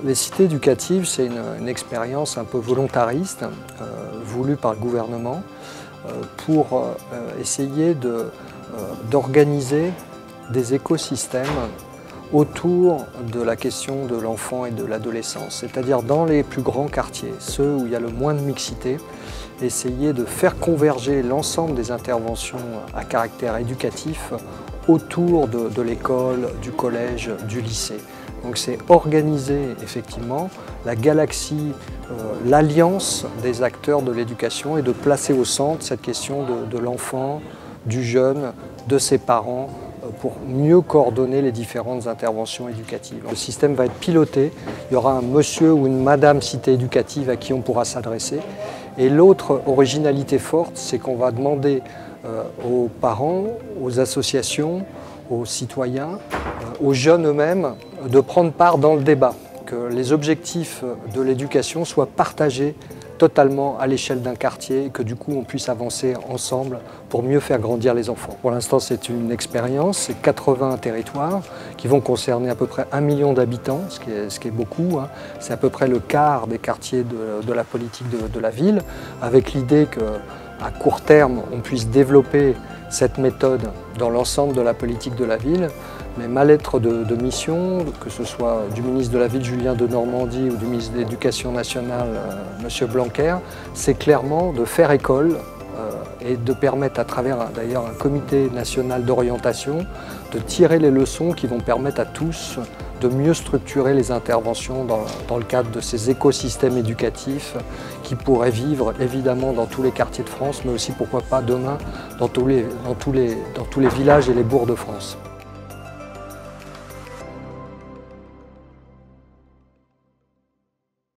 Les cités éducatives, c'est une expérience un peu volontariste, voulue par le gouvernement, pour essayer d'organiser des écosystèmes autour de la question de l'enfant et de l'adolescence, c'est-à-dire dans les plus grands quartiers, ceux où il y a le moins de mixité, essayer de faire converger l'ensemble des interventions à caractère éducatif autour de l'école, du collège, du lycée. Donc c'est organiser effectivement la galaxie, l'alliance des acteurs de l'éducation et de placer au centre cette question de l'enfant, du jeune, de ses parents, pour mieux coordonner les différentes interventions éducatives. Le système va être piloté, il y aura un monsieur ou une madame cité éducative à qui on pourra s'adresser. Et l'autre originalité forte, c'est qu'on va demander aux parents, aux associations, aux citoyens, aux jeunes eux-mêmes de prendre part dans le débat, que les objectifs de l'éducation soient partagés totalement à l'échelle d'un quartier et que du coup on puisse avancer ensemble pour mieux faire grandir les enfants. Pour l'instant c'est une expérience, c'est 80 territoires qui vont concerner à peu près 1 million d'habitants, ce qui est beaucoup, hein. C'est à peu près le quart des quartiers de la politique de la ville, avec l'idée qu'à court terme on puisse développer cette méthode dans l'ensemble de la politique de la ville. Mais ma lettre de mission, que ce soit du ministre de la Ville Julien Denormandie ou du ministre de l'Éducation nationale M. Blanquer, c'est clairement de faire école et de permettre à travers d'ailleurs un comité national d'orientation de tirer les leçons qui vont permettre à tous de mieux structurer les interventions dans le cadre de ces écosystèmes éducatifs qui pourraient vivre évidemment dans tous les quartiers de France, mais aussi pourquoi pas demain dans tous les villages et les bourgs de France.